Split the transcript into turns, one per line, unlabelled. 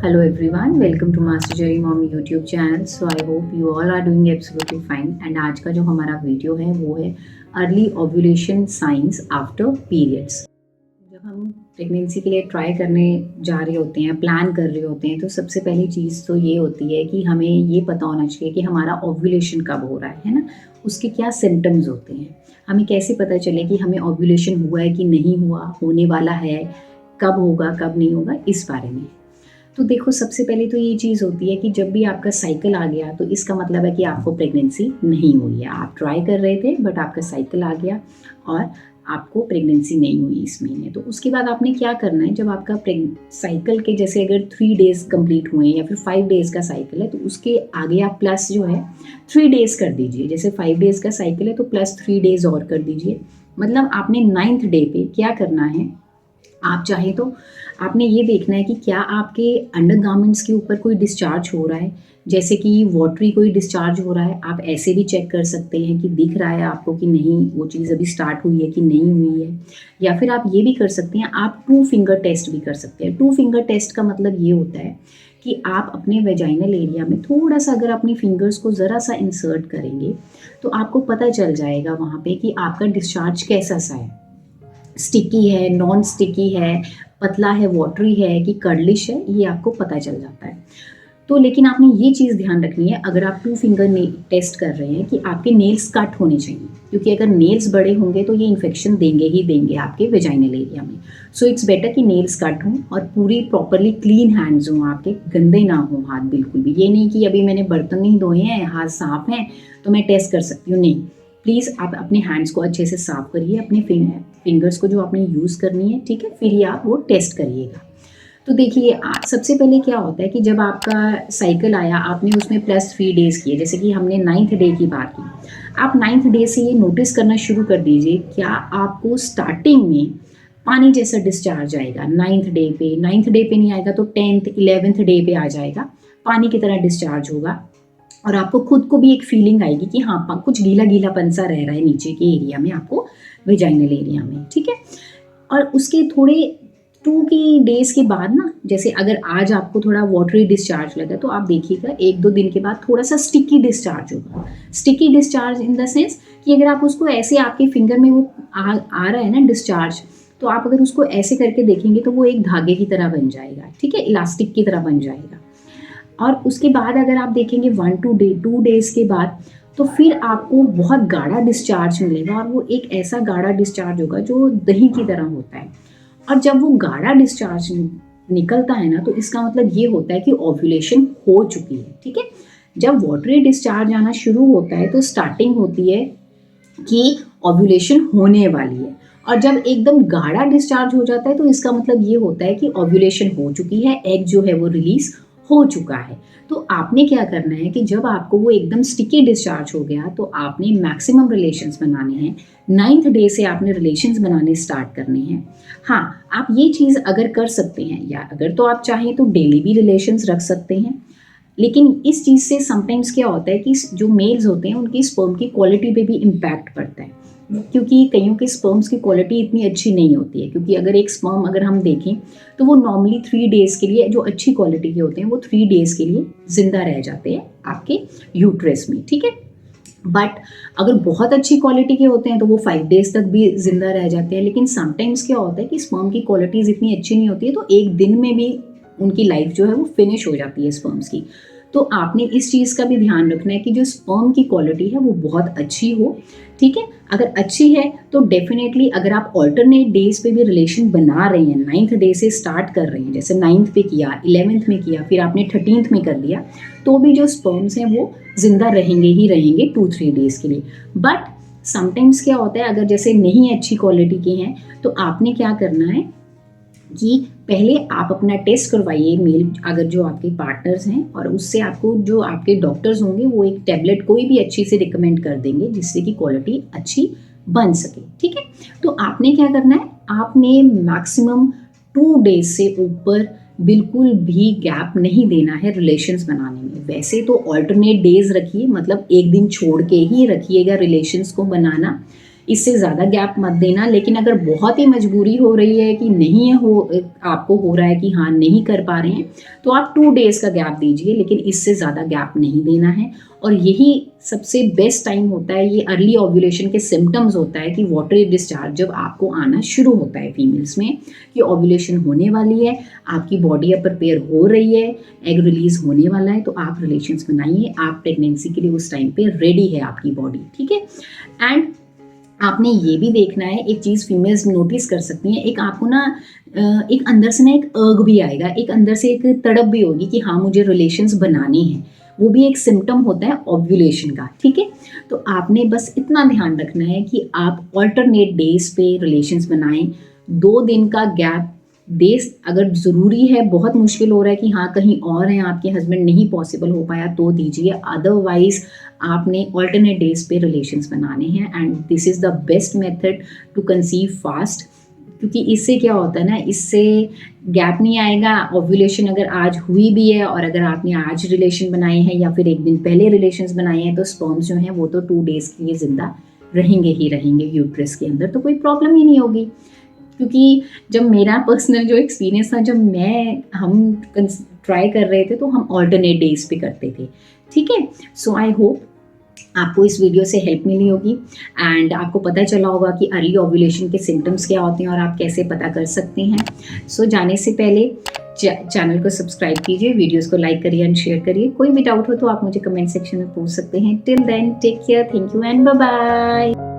Hello everyone, welcome to Master Jerry Mommy YouTube channel. So I hope you all are doing absolutely fine. And आज का जो हमारा video है वो है early ovulation science after periods. जब हम प्रेगनेंसी के लिए ट्राई करने जा रहे होते हैं, प्लान कर रहे होते हैं, तो सबसे पहली चीज़ तो ये होती है कि हमें ये पता होना चाहिए कि हमारा ओव्यूलेशन कब हो रहा है ना, उसके क्या सिम्टम्स होते हैं। हमें कैसे पता चले कि हमें ओव्यूलेशन हुआ है कि नहीं हुआ, होने वाला है, कब होगा कब नहीं होगा, इस बारे में। तो देखो, सबसे पहले तो ये चीज़ होती है कि जब भी आपका साइकिल आ गया तो इसका मतलब है कि आपको प्रेगनेंसी नहीं हुई है। आप ट्राई कर रहे थे बट आपका साइकिल आ गया और आपको प्रेगनेंसी नहीं हुई इस महीने। तो उसके बाद आपने क्या करना है, जब आपका साइकिल के जैसे अगर 3 डेज़ कंप्लीट हुए हैं या फिर 5 डेज़ का साइकिल है तो उसके आगे आप प्लस जो है 3 डेज़ कर दीजिए। जैसे 5 डेज़ का साइकिल है तो प्लस 3 डेज़ और कर दीजिए। मतलब आपने 9th डे पे क्या करना है, आप चाहे तो आपने ये देखना है कि क्या आपके अंडरगारमेंट्स के ऊपर कोई डिस्चार्ज हो रहा है, जैसे कि वाटरी कोई डिस्चार्ज हो रहा है। आप ऐसे भी चेक कर सकते हैं कि दिख रहा है आपको कि नहीं, वो चीज़ अभी स्टार्ट हुई है कि नहीं हुई है। या फिर आप ये भी कर सकते हैं, आप 2 फिंगर टेस्ट भी कर सकते हैं। 2 फिंगर टेस्ट का मतलब ये होता है कि आप अपने वेजाइनल एरिया में थोड़ा सा अगर अपनी फिंगर्स को ज़रा सा इंसर्ट करेंगे तो आपको पता चल जाएगा वहाँ पे कि आपका डिस्चार्ज कैसा सा है, स्टिकी है, नॉन स्टिकी है, पतला है, वाटरी है कि कर्लिश है, ये आपको पता चल जाता है। तो लेकिन आपने ये चीज़ ध्यान रखनी है अगर आप 2 फिंगर टेस्ट कर रहे हैं कि आपके नेल्स कट होने चाहिए, क्योंकि अगर नेल्स बड़े होंगे तो ये इन्फेक्शन देंगे ही देंगे आपके वेजाइनल एरिया में। सो इट्स बेटर कि नेल्स कट हों और पूरी प्रॉपरली क्लीन हैंड्स हों आपके, गंदे ना हों हाथ बिल्कुल भी। ये नहीं कि अभी मैंने बर्तन नहीं धोए हैं, हाथ साफ हैं तो मैं टेस्ट कर सकती हूँ, नहीं। प्लीज़ आप अपने हैंड्स को अच्छे से साफ करिए, अपने फिंगर्स को जो आपने यूज़ करनी है, ठीक है, फिर ही आप वो टेस्ट करिएगा। तो देखिए, सबसे पहले क्या होता है कि जब आपका साइकिल आया, आपने उसमें प्लस 3 डेज़ किए, जैसे कि हमने 9th डे की बात की। आप 9th डे से ये नोटिस करना शुरू कर दीजिए, क्या आपको स्टार्टिंग में पानी जैसा डिस्चार्ज आएगा 9th डे पे। 9th डे पे नहीं आएगा तो 10th 11th डे पे आ जाएगा, पानी की तरह डिस्चार्ज होगा। और आपको खुद को भी एक फीलिंग आएगी कि हाँ, कुछ गीला गीलापन सा रह रहा है नीचे के एरिया में, आपको वेजाइनल एरिया में, ठीक है। और उसके थोड़े 2 की डेज़ के बाद ना, जैसे अगर आज आपको थोड़ा वाटरी डिस्चार्ज लगा तो आप देखिएगा 1-2 दिन के बाद थोड़ा सा स्टिकी डिस्चार्ज होगा। Sticky discharge in the sense कि अगर आप उसको ऐसे आपके फिंगर में वो आ रहा है ना डिस्चार्ज, तो आप अगर उसको ऐसे करके देखेंगे तो वो एक धागे की तरह बन जाएगा, ठीक है, इलास्टिक की तरह बन जाएगा। और उसके बाद अगर आप देखेंगे 2 डेज़ के बाद तो फिर आपको बहुत गाढ़ा डिस्चार्ज मिलेगा और वो एक ऐसा गाढ़ा डिस्चार्ज होगा जो दही की तरह होता है। और जब वो गाढ़ा डिस्चार्ज निकलता है ना तो इसका मतलब ये होता है कि ओव्यूलेशन हो चुकी है, ठीक है। जब वाटरी डिस्चार्ज आना शुरू होता है तो स्टार्टिंग होती है कि ओव्यूलेशन होने वाली है, और जब एकदम गाढ़ा डिस्चार्ज हो जाता है तो इसका मतलब ये होता है कि ओव्यूलेशन हो चुकी है, एग जो है वो रिलीज हो चुका है। तो आपने क्या करना है कि जब आपको वो एकदम स्टिकी डिस्चार्ज हो गया तो आपने मैक्सिमम रिलेशंस बनाने हैं। 9th डे से आपने रिलेशंस बनाने स्टार्ट करने हैं। हाँ, आप ये चीज़ अगर कर सकते हैं, या अगर तो आप चाहें तो डेली भी रिलेशंस रख सकते हैं। लेकिन इस चीज़ से समटाइम्स क्या होता है कि जो मेल्स होते हैं उनकी स्पर्म की क्वालिटी पे भी इम्पैक्ट पड़ता है, क्योंकि कईयों के स्पर्म्स की क्वालिटी इतनी अच्छी नहीं होती है। क्योंकि अगर एक स्पर्म अगर हम देखें तो वो नॉर्मली 3 डेज़ के लिए, जो अच्छी क्वालिटी के होते हैं वो 3 डेज़ के लिए ज़िंदा रह जाते हैं आपके यूट्रस में, ठीक है। बट अगर बहुत अच्छी क्वालिटी के होते हैं तो वो 5 डेज़ तक भी ज़िंदा रह जाते हैं। लेकिन समटाइम्स क्या होता है कि स्पर्म की क्वालिटीज़ इतनी अच्छी नहीं होती है तो एक दिन में भी उनकी लाइफ जो है वो फिनिश हो जाती है स्पर्म्स की। तो आपने इस चीज़ का भी ध्यान रखना है कि जो स्पर्म की क्वालिटी है वो बहुत अच्छी हो, ठीक है। अगर अच्छी है तो डेफिनेटली अगर आप ऑल्टरनेट डेज पे भी रिलेशन बना रहे हैं, 9th डे से स्टार्ट कर रहे हैं, जैसे 9th पे किया, 11th में किया, फिर आपने 13th में कर लिया, तो भी जो स्पर्म्स हैं वो जिंदा रहेंगे ही रहेंगे 2-3 डेज के लिए। बट समटाइम्स क्या होता है, अगर जैसे नहीं अच्छी क्वालिटी के हैं तो आपने क्या करना है कि पहले आप अपना टेस्ट करवाइए, मेल अगर जो आपके पार्टनर्स हैं, और उससे आपको जो आपके डॉक्टर्स होंगे वो एक टैबलेट कोई भी अच्छी से रिकमेंड कर देंगे जिससे कि क्वालिटी अच्छी बन सके, ठीक है। तो आपने क्या करना है, आपने मैक्सिमम 2 डेज से ऊपर बिल्कुल भी गैप नहीं देना है रिलेशंस बनाने में। वैसे तो ऑल्टरनेट डेज रखिए, मतलब एक दिन छोड़ के ही रखिएगा रिलेशंस को बनाना। इससे ज़्यादा गैप मत देना। लेकिन अगर बहुत ही मजबूरी हो रही है कि नहीं हो, आपको हो रहा है कि हाँ नहीं कर पा रहे हैं, तो आप 2 डेज़ का गैप दीजिए, लेकिन इससे ज़्यादा गैप नहीं देना है। और यही सबसे बेस्ट टाइम होता है, ये अर्ली ओव्यूलेशन के सिम्टम्स होता है कि वाटरी डिस्चार्ज जब आपको आना शुरू होता है फीमेल्स में, कि ओव्यूलेशन होने वाली है, आपकी बॉडी अब प्रिपेयर हो रही है, एग रिलीज होने वाला है, तो आप रिलेशंस बनाइए। आप प्रेगनेंसी के लिए उस टाइम पे रेडी है आपकी बॉडी, ठीक है। एंड आपने ये भी देखना है, एक चीज़ फीमेल्स नोटिस कर सकती हैं, एक आपको ना एक अंदर से ना एक अर्ग भी आएगा, एक अंदर से एक तड़प भी होगी कि हाँ मुझे रिलेशंस बनाने हैं। वो भी एक सिम्टम होता है ओव्यूलेशन का, ठीक है। तो आपने बस इतना ध्यान रखना है कि आप ऑल्टरनेट डेज पे रिलेशंस बनाएं। 2 दिन का गैप दे, अगर ज़रूरी है, बहुत मुश्किल हो रहा है कि हाँ कहीं और हैं आपके हस्बैंड, नहीं पॉसिबल हो पाया तो दीजिए, अदरवाइज आपने ऑल्टरनेट डेज पे रिलेशंस बनाने हैं। And this is the best method to conceive fast, क्योंकि इससे क्या होता है ना, इससे गैप नहीं आएगा। ओव्यूलेशन अगर आज हुई भी है और अगर आपने आज रिलेशन बनाए हैं या फिर एक दिन पहले रिलेशंस बनाए हैं, तो स्पर्म्स जो हैं वो तो 2 डेज़ के लिए ज़िंदा रहेंगे ही रहेंगे यूट्रस के अंदर, तो कोई प्रॉब्लम ही नहीं होगी। क्योंकि जब मेरा पर्सनल जो एक्सपीरियंस था, जब हम ट्राई कर रहे थे तो हम ऑल्टरनेट डेज पे करते थे, ठीक है। सो आई होप आपको इस वीडियो से हेल्प मिली होगी एंड आपको पता चला होगा कि अर्ली ओव्यूलेशन के सिम्टम्स क्या होते हैं और आप कैसे पता कर सकते हैं। सो जाने से पहले चैनल को सब्सक्राइब कीजिए, वीडियोस को लाइक करिए एंड शेयर करिए। कोई भी डाउट हो तो आप मुझे कमेंट सेक्शन में पूछ सकते हैं। Till then take care, thank you and bye bye.